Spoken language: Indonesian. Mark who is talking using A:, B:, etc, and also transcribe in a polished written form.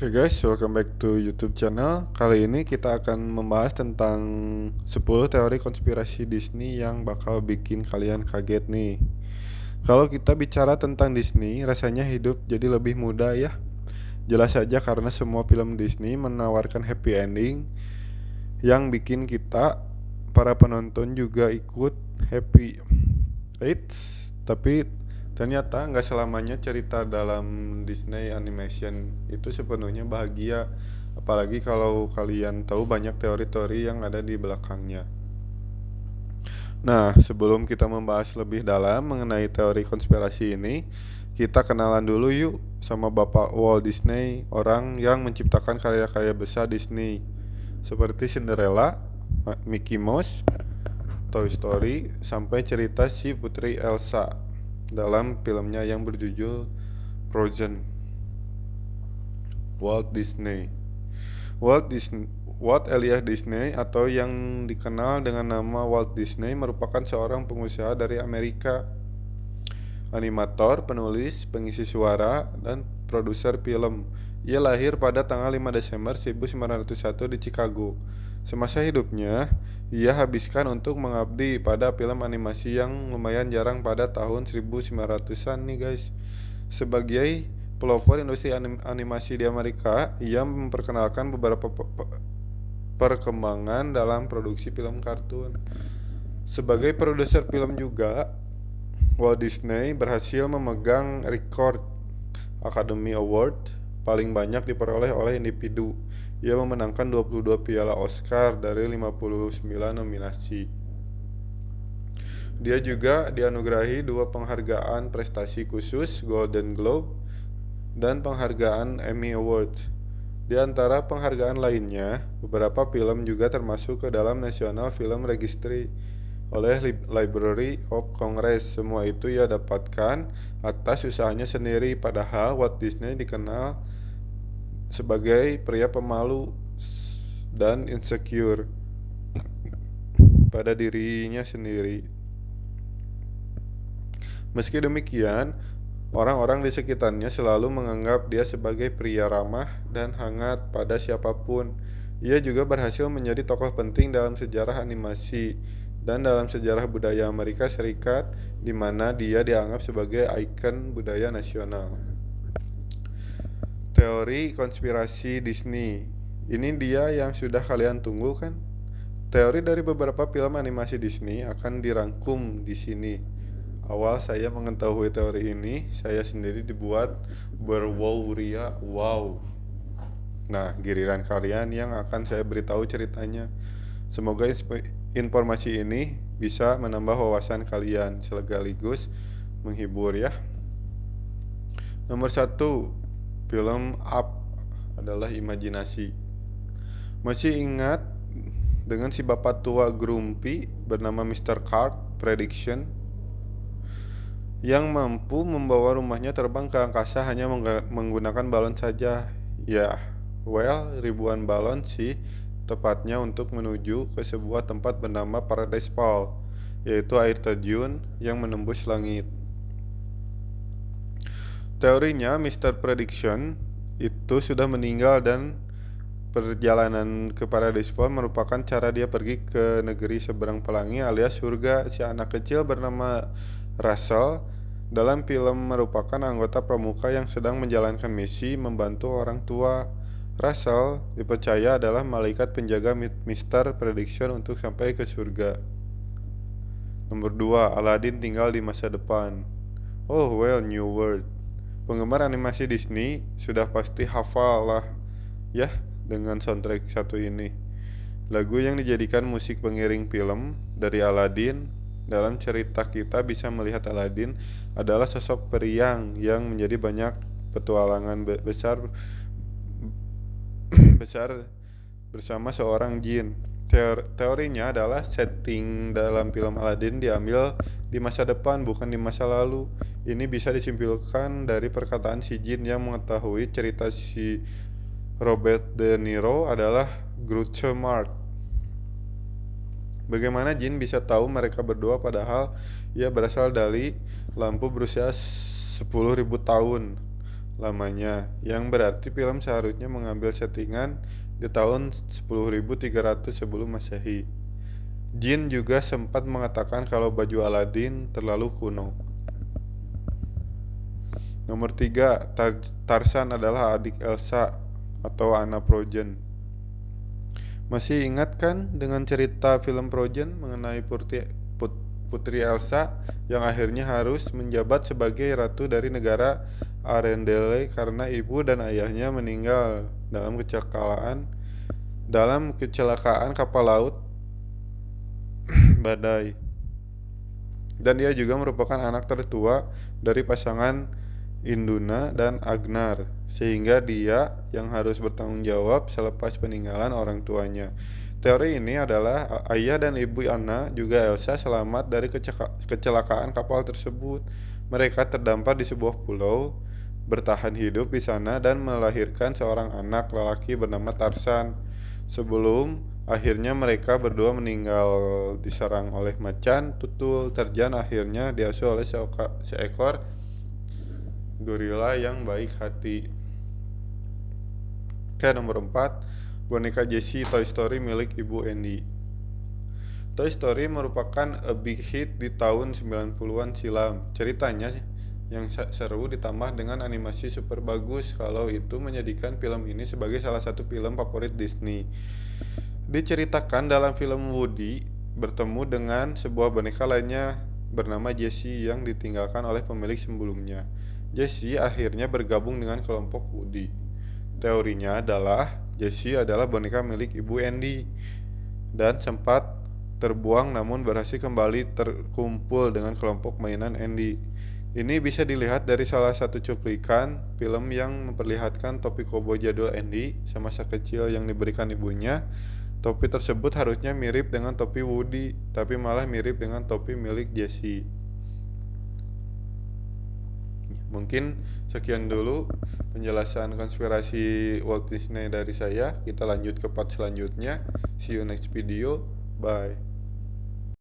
A: Oke guys, welcome back to YouTube channel. Kali ini kita akan membahas tentang 10 teori konspirasi Disney yang bakal bikin kalian kaget nih. Kalau kita bicara tentang Disney, rasanya hidup jadi lebih mudah ya. Jelas saja karena semua film Disney menawarkan happy ending yang bikin kita, para penonton juga ikut happy. Tapi ternyata nggak selamanya cerita dalam Disney Animation itu sepenuhnya bahagia. Apalagi kalau kalian tahu banyak teori-teori yang ada di belakangnya. Nah, sebelum kita membahas lebih dalam mengenai teori konspirasi ini, kita kenalan dulu yuk sama Bapak Walt Disney, orang yang menciptakan karya-karya besar Disney seperti Cinderella, Mickey Mouse, Toy Story, sampai cerita si Putri Elsa dalam filmnya yang berjudul Frozen. Walt Disney. Walt Elias Disney atau yang dikenal dengan nama Walt Disney merupakan seorang pengusaha dari Amerika, animator, penulis, pengisi suara, dan produser film. Ia lahir pada tanggal 5 Desember 1901 di Chicago. Semasa hidupnya, ia habiskan untuk mengabdi pada film animasi yang lumayan jarang pada tahun 1900-an nih guys. Sebagai pelopor industri animasi di Amerika, ia memperkenalkan beberapa perkembangan dalam produksi film kartun. Sebagai produser film juga, Walt Disney berhasil memegang rekor Academy Award paling banyak diperoleh oleh individu. Ia memenangkan 22 piala Oscar dari 59 nominasi. Dia juga dianugerahi 2 penghargaan prestasi khusus Golden Globe dan penghargaan Emmy Awards. Di antara penghargaan lainnya, beberapa film juga termasuk ke dalam National Film Registry oleh Library of Congress. Semua itu ia dapatkan atas usahanya sendiri, padahal Walt Disney dikenal sebagai pria pemalu dan insecure pada dirinya sendiri. Meski demikian, orang-orang di sekitarnya selalu menganggap dia sebagai pria ramah dan hangat pada siapapun. Ia juga berhasil menjadi tokoh penting dalam sejarah animasi dan dalam sejarah budaya Amerika Serikat, di mana dia dianggap sebagai ikon budaya nasional. Teori konspirasi Disney. Ini dia yang sudah kalian tunggu kan? Teori dari beberapa film animasi Disney akan dirangkum di sini. Awal saya mengetahui teori ini, saya sendiri dibuat berwow-ria, wow. Nah, giliran kalian yang akan saya beritahu ceritanya. Semoga informasi ini bisa menambah wawasan kalian sekaligus menghibur ya. Nomor 1, film Up adalah imajinasi. Masih ingat dengan si bapak tua grumpy bernama Mr. Card Prediction yang mampu membawa rumahnya terbang ke angkasa hanya menggunakan balon saja? Ya, ribuan balon sih tepatnya, untuk menuju ke sebuah tempat bernama Paradise Falls, yaitu air terjun yang menembus langit. Teorinya Mr. Prediction itu sudah meninggal dan perjalanan ke Paradise Falls merupakan cara dia pergi ke negeri seberang pelangi alias surga. Si anak kecil bernama Russell dalam film merupakan anggota pramuka yang sedang menjalankan misi membantu orang tua. Russell dipercaya adalah malaikat penjaga Mr. Prediction untuk sampai ke surga. Nomor 2, Aladdin tinggal di masa depan. New World. Penggemar animasi Disney sudah pasti hafal lah ya dengan soundtrack satu ini. Lagu yang dijadikan musik pengiring film dari Aladdin. Dalam cerita kita bisa melihat Aladdin adalah sosok periang yang menjadi banyak petualangan besar bersama seorang jin. Teorinya adalah setting dalam film Aladdin diambil di masa depan, bukan di masa lalu. Ini bisa disimpulkan dari perkataan si jin yang mengetahui cerita si Robert De Niro adalah Groucho Marx. Bagaimana jin bisa tahu mereka berdua padahal ia berasal dari lampu berusia 10.000 tahun lamanya, yang berarti film seharusnya mengambil settingan di tahun 10.300 sebelum Masehi. Jin juga sempat mengatakan kalau baju Aladdin terlalu kuno. Nomor 3, Tarzan adalah adik Elsa atau Anna Frozen. Masih ingat kan dengan cerita film Frozen mengenai Putri Elsa yang akhirnya harus menjabat sebagai ratu dari negara Arendelle karena ibu dan ayahnya meninggal dalam kecelakaan kapal laut badai. Dan dia juga merupakan anak tertua dari pasangan Induna dan Agnar, sehingga dia yang harus bertanggung jawab selepas peninggalan orang tuanya. Teori ini adalah ayah dan ibu Anna juga Elsa selamat dari kecelakaan kapal tersebut. Mereka terdampar di sebuah pulau, bertahan hidup di sana dan melahirkan seorang anak lelaki bernama Tarzan. Sebelum akhirnya mereka berdua meninggal diserang oleh macan tutul. Tarzan akhirnya diasuh oleh seekor gorila yang baik hati. Nomor 4, boneka Jessie Toy Story milik Ibu Andy. Toy Story merupakan a big hit di tahun 90-an silam. Ceritanya yang seru ditambah dengan animasi super bagus, kalau itu menjadikan film ini sebagai salah satu film favorit Disney. Diceritakan dalam film Woody bertemu dengan sebuah boneka lainnya bernama Jessie yang ditinggalkan oleh pemilik sebelumnya. Jessie akhirnya bergabung dengan kelompok Woody. Teorinya adalah Jessie adalah boneka milik Ibu Andy dan sempat terbuang namun berhasil kembali terkumpul dengan kelompok mainan Andy. Ini bisa dilihat dari salah satu cuplikan film yang memperlihatkan topi koboi jadul Andy semasa kecil yang diberikan ibunya. Topi tersebut harusnya mirip dengan topi Woody, tapi malah mirip dengan topi milik Jessie. Mungkin sekian dulu penjelasan konspirasi Walt Disney dari saya. Kita lanjut ke part selanjutnya. See you next video. Bye.